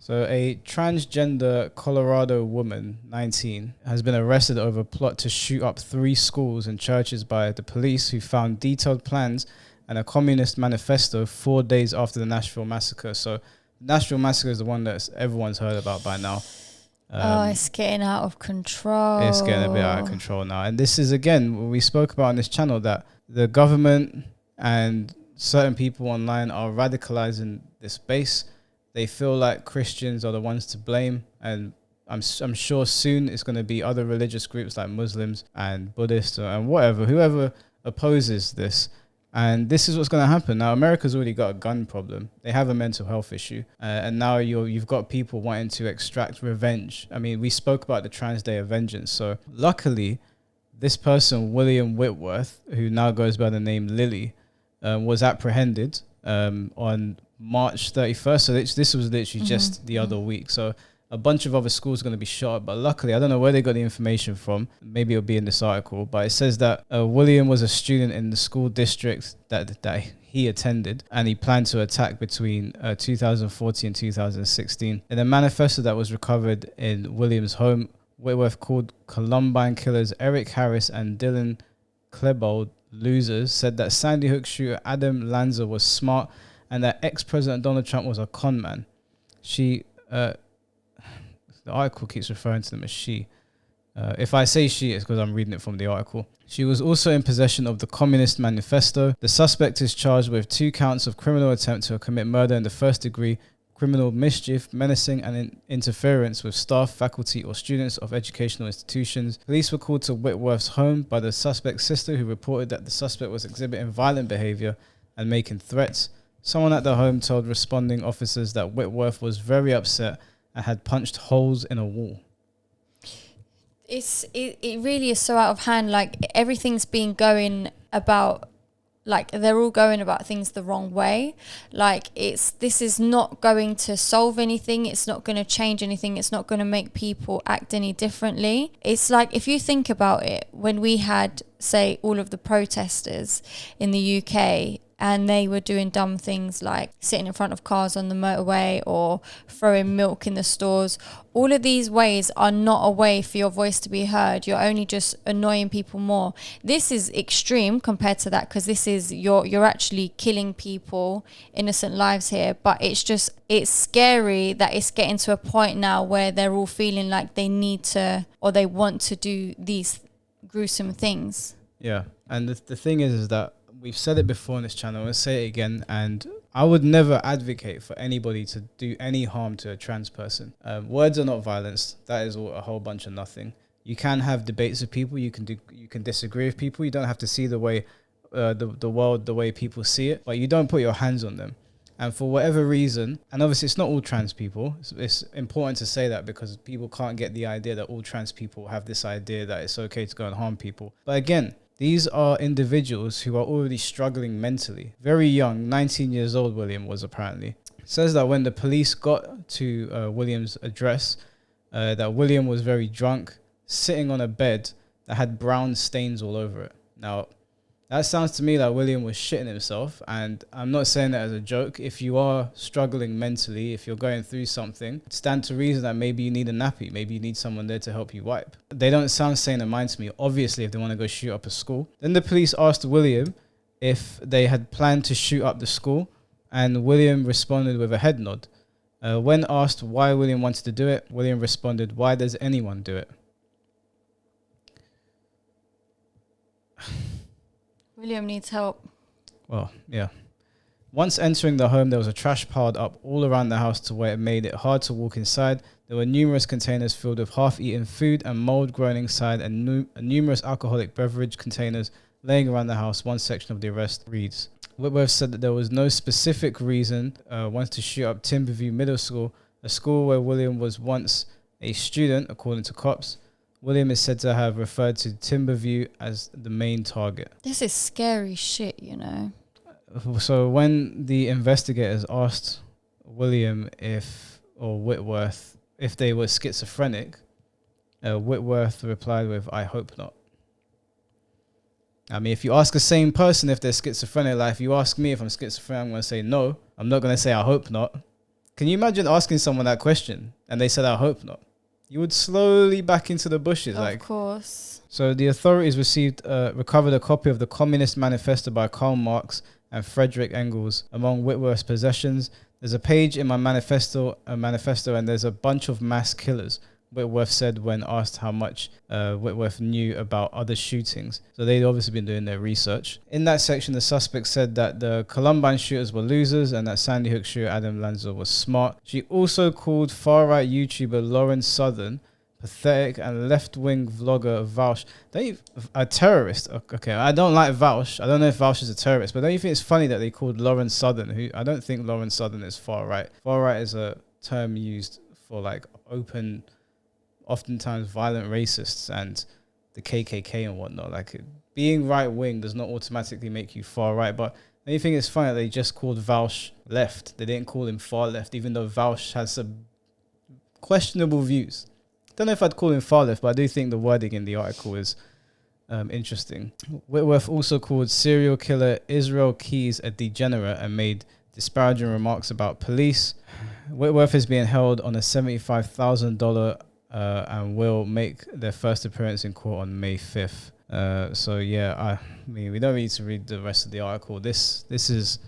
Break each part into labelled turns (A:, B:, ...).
A: So a transgender Colorado woman, 19, has been arrested over a plot to shoot up 3 schools and churches by the police, who found detailed plans and a communist manifesto 4 days after the Nashville Massacre. So the Nashville Massacre is the one that everyone's heard about by now.
B: It's getting out of control.
A: It's getting a bit out of control now. And this is, again, we spoke about on this channel, that the government and certain people online are radicalizing this base. They feel like Christians are the ones to blame, and I'm sure soon it's going to be other religious groups like Muslims and Buddhists and whoever opposes this. And this is what's going to happen. Now, America's already got a gun problem. They have a mental health issue. And now you've got people wanting to extract revenge. I mean, we spoke about the Trans Day of Vengeance. So luckily, this person, William Whitworth, who now goes by the name Lily, was apprehended on March 31st. So this was literally just the other week. So a bunch of other schools are going to be shot. But luckily, I don't know where they got the information from. Maybe it'll be in this article. But it says that William was a student in the school district that he attended, and he planned to attack between 2014 and 2016. In a manifesto that was recovered in William's home, Whitworth called Columbine killers Eric Harris and Dylan Klebold losers, said that Sandy Hook shooter Adam Lanza was smart, and that ex-President Donald Trump was a con man. The article keeps referring to them as she. If I say she, it's because I'm reading it from the article. She was also in possession of the Communist Manifesto. The suspect is charged with 2 counts of criminal attempt to commit murder in the first degree, criminal mischief, menacing and interference with staff, faculty or students of educational institutions. Police were called to Whitworth's home by the suspect's sister, who reported that the suspect was exhibiting violent behavior and making threats. Someone at the home told responding officers that Whitworth was very upset and had punched holes in a wall.
B: It really is so out of hand. Like, everything's been going about, like, they're all going about things the wrong way. Like, this is not going to solve anything. It's not going to change anything. It's not going to make people act any differently. It's like, if you think about it, when we had, say, all of the protesters in the UK, and they were doing dumb things like sitting in front of cars on the motorway or throwing milk in the stores. All of these ways are not a way for your voice to be heard. You're only just annoying people more. This is extreme compared to that, because this is you're actually killing people, innocent lives here. But it's scary that it's getting to a point now where they're all feeling like they need to, or they want to do these gruesome things.
A: Yeah, and the thing is that we've said it before on this channel, I'll say it again, and I would never advocate for anybody to do any harm to a trans person. Words are not violence. That is a whole bunch of nothing. You can have debates with people. You can disagree with people. You don't have to see the way the world the way people see it, but you don't put your hands on them. And for whatever reason, and obviously it's not all trans people. It's important to say that, because people can't get the idea that all trans people have this idea that it's okay to go and harm people. But again, these are individuals who are already struggling mentally. Very young, 19 years old, William was apparently. It says that when the police got to William's address, that William was very drunk, sitting on a bed that had brown stains all over it. Now, that sounds to me like William was shitting himself, and I'm not saying that as a joke. If you are struggling mentally, if you're going through something, stand to reason that maybe you need a nappy, maybe you need someone there to help you wipe. They don't sound sane of mind to me, obviously, if they want to go shoot up a school. Then the police asked William if they had planned to shoot up the school, and William responded with a head nod. When asked why William wanted to do it, William responded, "Why does anyone do it?"
B: William needs help.
A: Well, yeah. Once entering the home, there was a trash piled up all around the house to where it made it hard to walk inside. There were numerous containers filled with half-eaten food and mold growing inside, and numerous alcoholic beverage containers laying around the house. One section of the arrest reads, Whitworth said that there was no specific reason once to shoot up Timberview Middle School, a school where William was once a student, according to cops. William is said to have referred to Timberview as the main target.
B: This is scary shit, you know.
A: So when the investigators asked William or Whitworth if they were schizophrenic, Whitworth replied with, "I hope not." I mean, if you ask the same person if they're schizophrenic, like if you ask me if I'm schizophrenic, I'm going to say no. I'm not going to say I hope not. Can you imagine asking someone that question and they said, I hope not? You would slowly back into the bushes.
B: Of course.
A: So the authorities recovered a copy of the Communist Manifesto by Karl Marx and Frederick Engels among Whitworth's possessions. There's a page in my manifesto, and there's a bunch of mass killers, Whitworth said when asked how much Whitworth knew about other shootings. So they'd obviously been doing their research. In that section, the suspect said that the Columbine shooters were losers and that Sandy Hook shooter Adam Lanza was smart. She also called far-right YouTuber Lauren Southern pathetic and left-wing vlogger Vaush a terrorist. Okay, I don't like Vaush. I don't know if Vaush is a terrorist, but don't you think it's funny that they called Lauren Southern, who I don't think Lauren Southern is far-right. Far-right is a term used for like open, oftentimes violent racists and the KKK and whatnot. Like being right-wing does not automatically make you far-right, but don't you think it's funny that they just called Vaush left? They didn't call him far-left, even though Vaush has some questionable views. Don't know if I'd call him far left, but I do think the wording in the article is interesting. Whitworth also called serial killer Israel Keys a degenerate and made disparaging remarks about police. Whitworth is being held on a $75,000 and will make their first appearance in court on May 5th. So yeah, I mean, we don't need to read the rest of the article. This is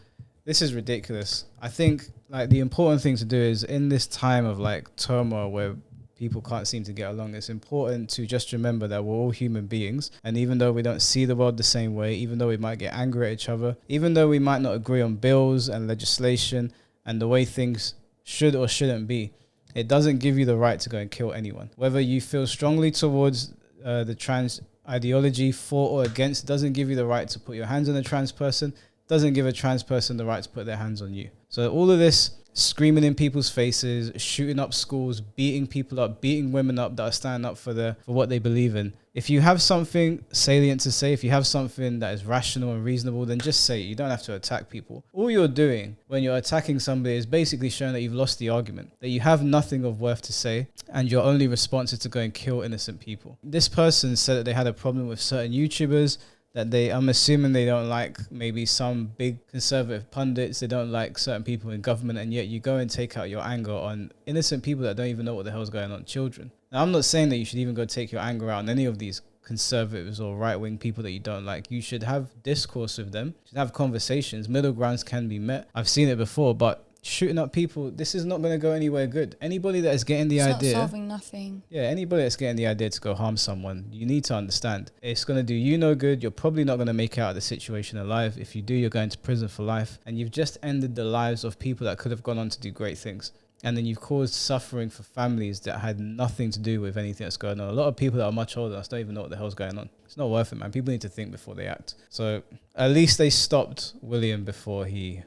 A: ridiculous. I think like the important thing to do is in this time of like turmoil where people can't seem to get along, it's important to just remember that we're all human beings, and even though we don't see the world the same way, even though we might get angry at each other, even though we might not agree on bills and legislation and the way things should or shouldn't be, it doesn't give you the right to go and kill anyone. Whether you feel strongly towards the trans ideology, for or against, doesn't give you the right to put your hands on a trans person, doesn't give a trans person the right to put their hands on you. So all of this screaming in people's faces, shooting up schools, beating people up, beating women up that are standing up for what they believe in. If you have something salient to say, if you have something that is rational and reasonable, then just say it. You don't have to attack people. All you're doing when you're attacking somebody is basically showing that you've lost the argument, that you have nothing of worth to say, and your only response is to go and kill innocent people. This person said that they had a problem with certain YouTubers, that I'm assuming they don't like maybe some big conservative pundits, they don't like certain people in government, and yet you go and take out your anger on innocent people that don't even know what the hell's going on, children. Now, I'm not saying that you should even go take your anger out on any of these conservatives or right-wing people that you don't like. You should have discourse with them, you should have conversations, middle grounds can be met. I've seen it before, but shooting up people, this is not going to go anywhere good. Anybody that is getting the idea,
B: it's not solving nothing.
A: Yeah, anybody that's getting the idea to go harm someone, you need to understand it's going to do you no good. You're probably not going to make it out of the situation alive. If you do, you're going to prison for life, and you've just ended the lives of people that could have gone on to do great things. And then you've caused suffering for families that had nothing to do with anything that's going on. A lot of people that are much older don't even know what the hell's going on. It's not worth it, man. People need to think before they act. So at least they stopped William before he,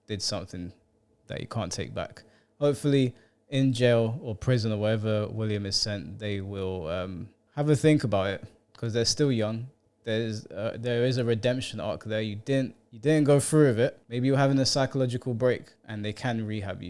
A: did something that you can't take back. Hopefully in jail or prison or wherever William is sent, they will have a think about it, because they're still young. There is a redemption arc there. You didn't go through with it. Maybe you're having a psychological break and they can rehab you.